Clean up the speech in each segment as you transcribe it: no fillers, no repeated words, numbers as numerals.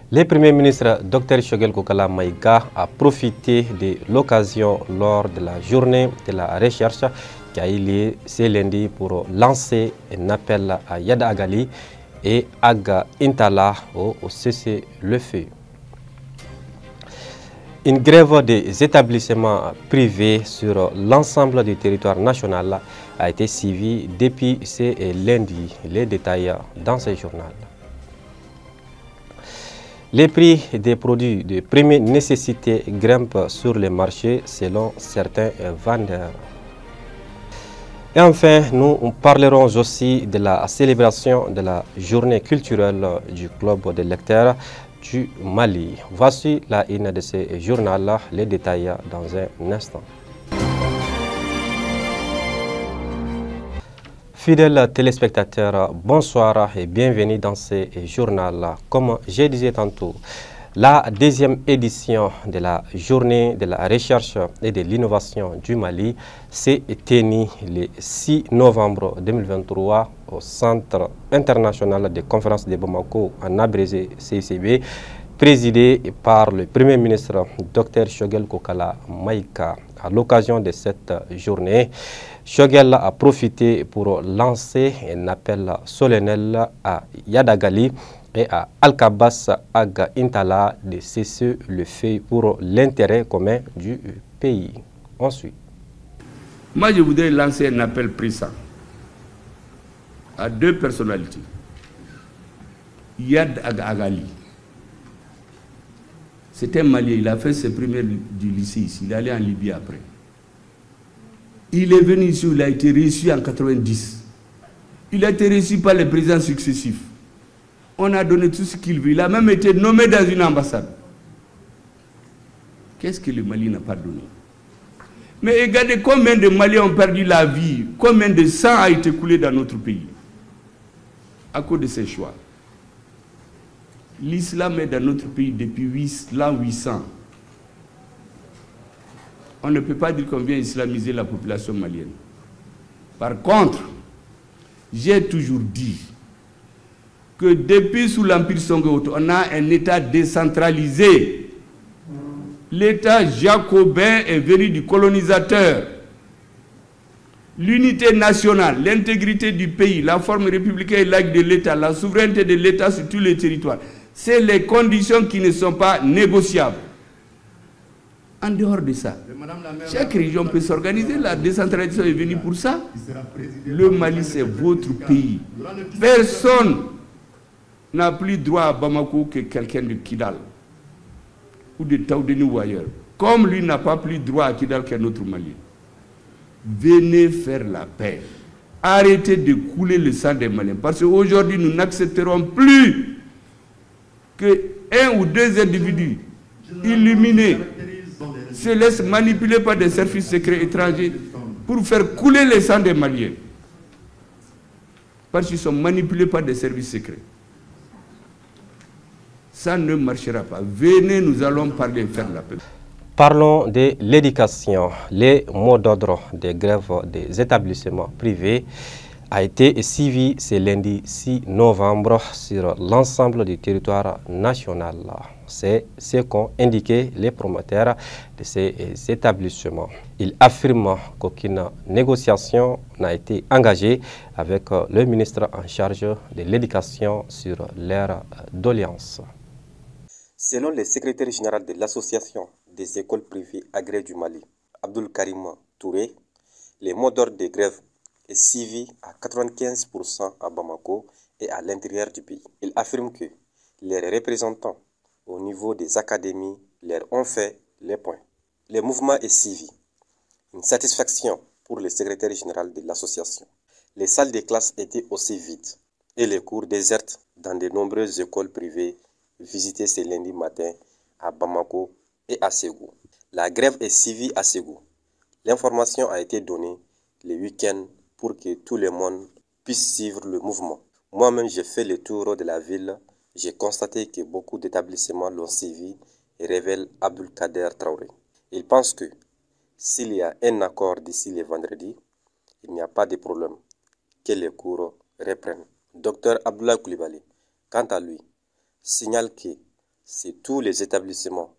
Le Premier ministre Dr Choguel Kokala Maïga a profité de l'occasion lors de la journée de la recherche qui a eu lieu ce lundi pour lancer un appel à Yada Agali et Aga Intala au cessez-le-feu. Une grève des établissements privés sur l'ensemble du territoire national a été suivie depuis ce lundi. Les détails dans ce journal. Les prix des produits de première nécessité grimpent sur les marchés selon certains vendeurs. Et enfin, nous parlerons aussi de la célébration de la journée culturelle du club des lecteurs du Mali. Voici la une de ce journal, les détails dans un instant. Fidèles téléspectateurs, bonsoir et bienvenue dans ce journal. Comme je disais tantôt, la deuxième édition de la journée de la recherche et de l'innovation du Mali s'est tenue le 6 novembre 2023 au Centre international de conférences de Bamako en abrégé CICB, présidé par le Premier ministre Dr Choguel Kokala Maïga. À l'occasion de cette journée, Choguel a profité pour lancer un appel solennel à Yadagali et à Al-Kabas Aga Intala de cesser le feu pour l'intérêt commun du pays. Ensuite. Moi, je voudrais lancer un appel pressant à deux personnalités. Yad Aga Agali. C'est un Malien, il a fait ses premières du lycée ici, il est allé en Libye après. Il est venu ici, il a été reçu en 90. Il a été reçu par les présidents successifs. On a donné tout ce qu'il veut. Il a même été nommé dans une ambassade. Qu'est-ce que le Mali n'a pas donné? Mais regardez combien de Maliens ont perdu la vie, combien de sang a été coulé dans notre pays à cause de ces choix. L'islam est dans notre pays depuis l'an 800. On ne peut pas dire qu'on vient islamiser la population malienne. Par contre, j'ai toujours dit que depuis sous l'Empire Songhai-Oto, on a un État décentralisé. L'État jacobin est venu du colonisateur. L'unité nationale, l'intégrité du pays, la forme républicaine et laïque de l'État, la souveraineté de l'État sur tous les territoires, c'est les conditions qui ne sont pas négociables. En dehors de ça, chaque région peut s'organiser. La décentralisation est venue pour ça. Le Mali, c'est votre pays. Personne n'a plus droit à Bamako que quelqu'un de Kidal ou de Taoudeni ou ailleurs. Comme lui n'a pas plus droit à Kidal qu'un autre Malien. Venez faire la paix. Arrêtez de couler le sang des Maliens. Parce qu'aujourd'hui, nous n'accepterons plus que un ou deux individus illuminés se laissent manipuler par des services secrets étrangers pour faire couler le sang des Maliens. Parce qu'ils sont manipulés par des services secrets. Ça ne marchera pas. Venez, nous allons parler et faire la paix. Parlons de l'éducation. Les mots d'ordre des grèves des établissements privés a été suivi ce lundi 6 novembre sur l'ensemble du territoire national. C'est ce qu'ont indiqué les promoteurs de ces établissements. Ils affirment qu'aucune négociation n'a été engagée avec le ministre en charge de l'éducation sur leur doléance. Selon le secrétaire général de l'association des écoles privées agréées du Mali, Abdul Karim Touré, les mots d'ordre des grèves est suivi à 95% à Bamako et à l'intérieur du pays. Il affirme que les représentants au niveau des académies leur ont fait les points. Le mouvement est suivi. Une satisfaction pour le secrétaire général de l'association. Les salles de classe étaient aussi vides et les cours désertes dans de nombreuses écoles privées visitées ce lundi matin à Bamako et à Ségou. La grève est suivie à Ségou. L'information a été donnée le week-end pour que tout le monde puisse suivre le mouvement. Moi-même, j'ai fait le tour de la ville. J'ai constaté que beaucoup d'établissements l'ont suivi et révèle Abdul Kader Traoré. Il pense que s'il y a un accord d'ici le vendredi, il n'y a pas de problème que les cours reprennent. Dr Abdoulaye Koulibaly, quant à lui, signale que c'est tous les établissements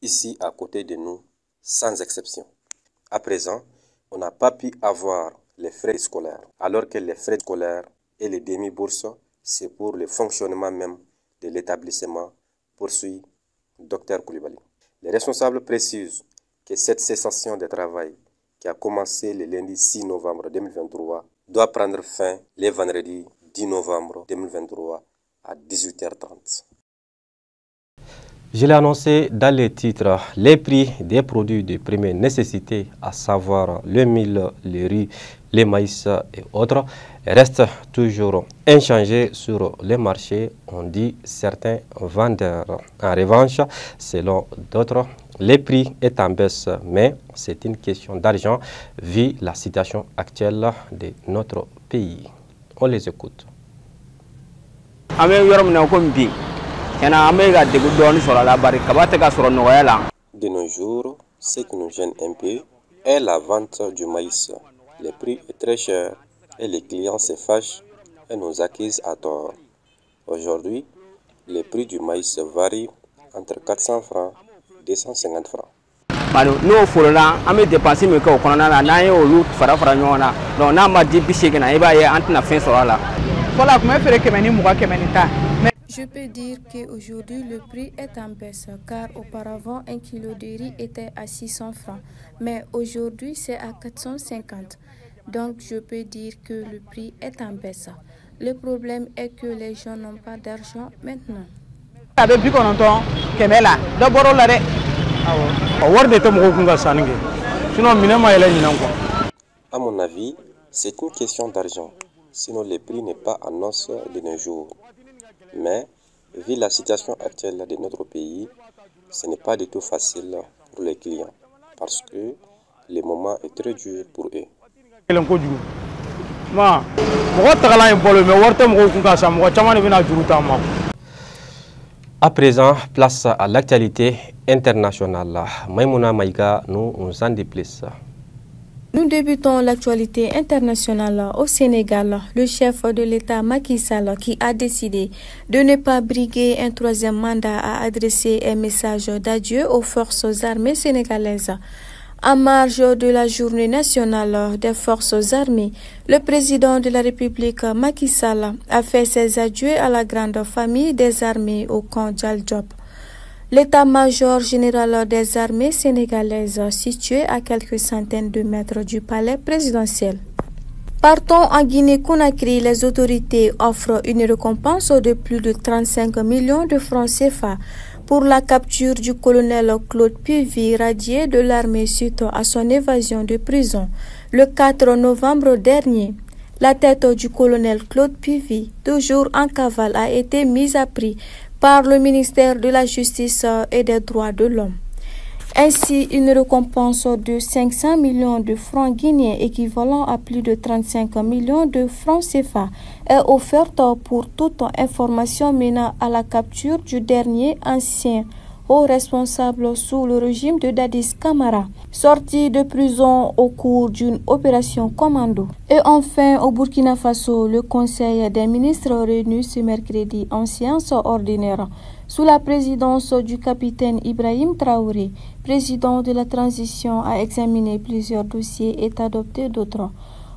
ici à côté de nous, sans exception. À présent, on n'a pas pu avoir les frais scolaires, alors que les frais scolaires et les demi-bourses, c'est pour le fonctionnement même de l'établissement, poursuit Dr Koulibaly. Les responsables précisent que cette cessation de travail qui a commencé le lundi 6 novembre 2023 doit prendre fin le vendredi 10 novembre 2023 à 18h30. Je l'ai annoncé dans les titres, les prix des produits de première nécessité, à savoir le mil, le riz, le maïs et autres, restent toujours inchangés sur les marchés, ont dit certains vendeurs. En revanche, selon d'autres, les prix est en baisse, mais c'est une question d'argent vu la situation actuelle de notre pays. On les écoute. De nos jours, ce qui nous gêne un peu est la vente du maïs. Le prix est très cher et les clients se fâchent et nous accusent à tort. Aujourd'hui, le prix du maïs varie entre 400 francs et 250 francs. Je peux dire qu'aujourd'hui le prix est en baisse car auparavant un kilo de riz était à 600 francs mais aujourd'hui c'est à 450. Donc je peux dire que le prix est en baisse. Le problème est que les gens n'ont pas d'argent maintenant. À mon avis, c'est une question d'argent. Sinon le prix n'est pas en hausse de nos jours. Mais, vu la situation actuelle de notre pays, ce n'est pas du tout facile pour les clients parce que le moment est très dur pour eux. À présent, place à l'actualité internationale. Maïmouna Maïga nous en dit plus. Nous débutons l'actualité internationale au Sénégal. Le chef de l'État Macky Sall qui a décidé de ne pas briguer un troisième mandat a adressé un message d'adieu aux forces armées sénégalaises. En marge de la journée nationale des forces armées, le président de la République Macky Sall a fait ses adieux à la grande famille des armées au camp Djal Diop. L'état-major général des armées sénégalaises, situé à quelques centaines de mètres du palais présidentiel. Partons en Guinée-Conakry, les autorités offrent une récompense de plus de 35 millions de francs CFA pour la capture du colonel Claude Puvis, radié de l'armée suite à son évasion de prison le 4 novembre dernier. La tête du colonel Claude Puvis, toujours en cavale, a été mise à prix par le ministère de la Justice et des Droits de l'Homme. Ainsi, une récompense de 500 millions de francs guinéens équivalent à plus de 35 millions de francs CFA est offerte pour toute information menant à la capture du dernier ancien haut responsable sous le régime de Dadis Camara, sorti de prison au cours d'une opération commando. Et enfin, au Burkina Faso, le Conseil des ministres réuni ce mercredi en séance ordinaire sous la présidence du capitaine Ibrahim Traoré, président de la transition, a examiné plusieurs dossiers et adopté d'autres.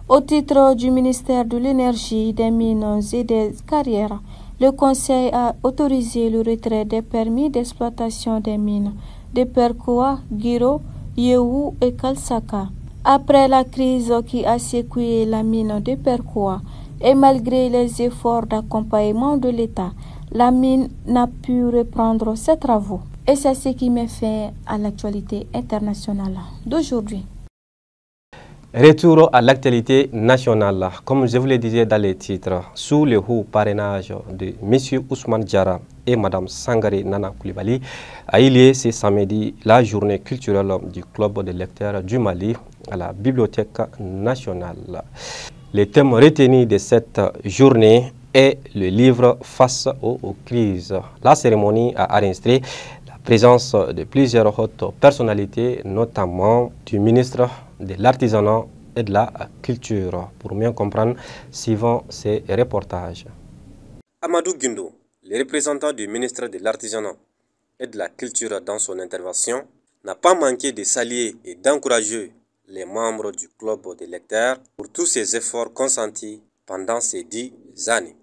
Au titre du ministère de l'Énergie, des Mines et des Carrières, le Conseil a autorisé le retrait des permis d'exploitation des mines de Perkoa, Guiro, Yehu et Kalsaka. Après la crise qui a secoué la mine de Perkoa et malgré les efforts d'accompagnement de l'État, la mine n'a pu reprendre ses travaux. Et c'est ce qui met fin à l'actualité internationale d'aujourd'hui. Retour à l'actualité nationale. Comme je vous le disais dans les titres, sous le haut parrainage de M. Ousmane Diarra et Mme Sangaré Nana Koulibaly, a eu lieu ce samedi la journée culturelle du club des lecteurs du Mali à la Bibliothèque nationale. Le thème retenu de cette journée est le livre face aux crises. La cérémonie a enregistré la présence de plusieurs hautes personnalités, notamment du ministre de l'artisanat et de la culture. Pour mieux comprendre, suivant ces reportages. Amadou Guindo, le représentant du ministre de l'artisanat, et de la culture dans son intervention, n'a pas manqué de saluer et d'encourager les membres du club des lecteurs pour tous ces efforts consentis pendant ces 10 années.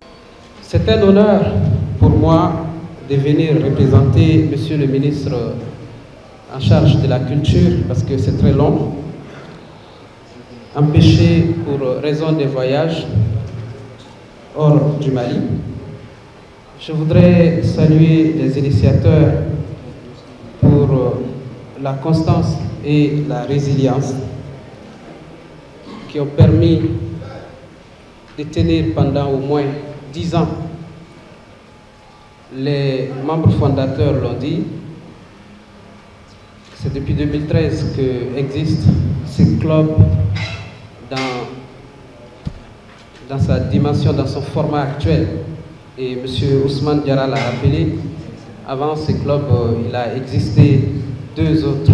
C'est un honneur pour moi de venir représenter Monsieur le ministre en charge de la culture, parce que c'est très long, empêché pour raison de voyage hors du Mali. Je voudrais saluer les initiateurs pour la constance et la résilience qui ont permis de tenir pendant au moins 10 ans. Les membres fondateurs l'ont dit, c'est depuis 2013 qu'existe ce club dans sa dimension, dans son format actuel. Et M. Ousmane Diarra l'a rappelé, avant ce club, il a existé 2 autres.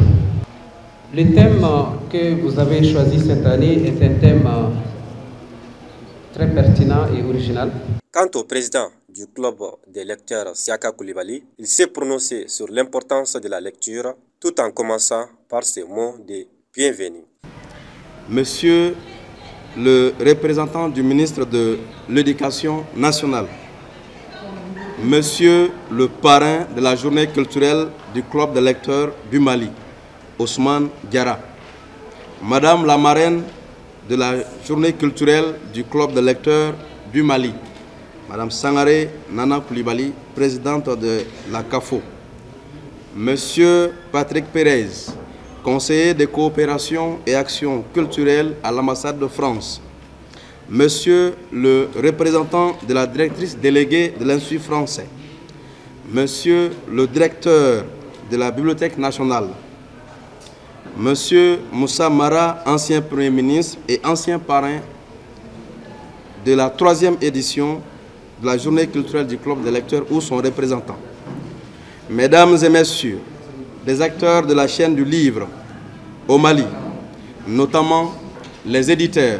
Le thème que vous avez choisi cette année est un thème très pertinent et original. Quant au président du club des lecteurs Siaka Koulibaly, il s'est prononcé sur l'importance de la lecture tout en commençant par ces mots de bienvenue. Monsieur le représentant du ministre de l'Éducation nationale, Monsieur le parrain de la journée culturelle du club des lecteurs du Mali, Ousmane Diarra, Madame la marraine de la journée culturelle du club des lecteurs du Mali, Madame Sangaré Nana Koulibaly, présidente de la CAFO, Monsieur Patrick Pérez, conseiller de coopération et action culturelle à l'ambassade de France, Monsieur le représentant de la directrice déléguée de l'Institut français, Monsieur le directeur de la Bibliothèque nationale, Monsieur Moussa Mara, ancien Premier ministre et ancien parrain de la 3e édition de la journée culturelle du club des lecteurs ou son représentant, Mesdames et Messieurs, les acteurs de la chaîne du livre au Mali, notamment les éditeurs,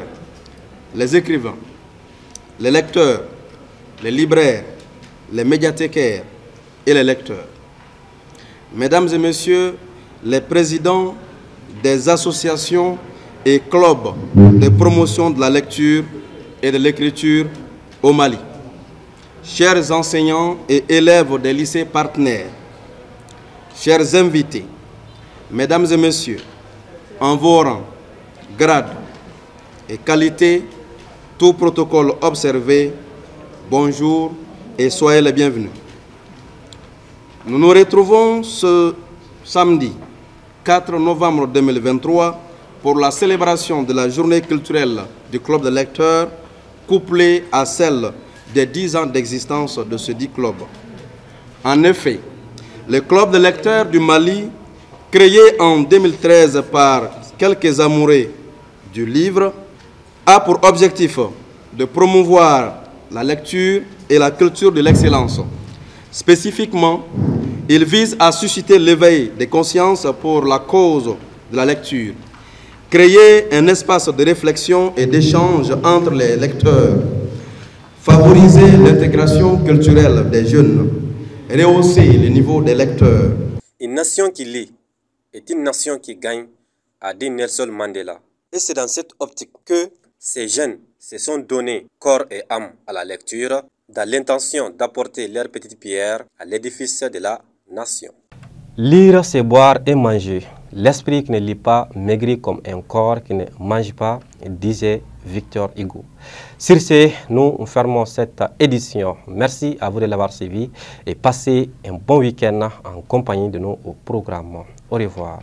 les écrivains, les lecteurs, les libraires, les médiathécaires et les lecteurs. Mesdames et Messieurs, les présidents des associations et clubs de promotion de la lecture et de l'écriture au Mali. Chers enseignants et élèves des lycées partenaires, chers invités, Mesdames et Messieurs, en vos rangs, grades et qualités, tout protocole observé, bonjour et soyez les bienvenus. Nous nous retrouvons ce samedi 4 novembre 2023 pour la célébration de la journée culturelle du club des lecteurs, couplée à celle des 10 ans d'existence de ce dit club. En effet, le club des lecteurs du Mali, créé en 2013 par quelques amoureux du livre, a pour objectif de promouvoir la lecture et la culture de l'excellence. Spécifiquement, il vise à susciter l'éveil des consciences pour la cause de la lecture, créer un espace de réflexion et d'échange entre les lecteurs, favoriser l'intégration culturelle des jeunes, rehausser le niveau des lecteurs. Une nation qui lit est une nation qui gagne, a dit Nelson Mandela. Et c'est dans cette optique que ces jeunes se sont donnés corps et âme à la lecture, dans l'intention d'apporter leur petite pierre à l'édifice de la nation. Lire, c'est boire et manger. L'esprit qui ne lit pas maigrit comme un corps qui ne mange pas, disait Victor Hugo. Sur ce, nous fermons cette édition. Merci à vous de l'avoir suivi et passez un bon week-end en compagnie de nos programmes. Au revoir.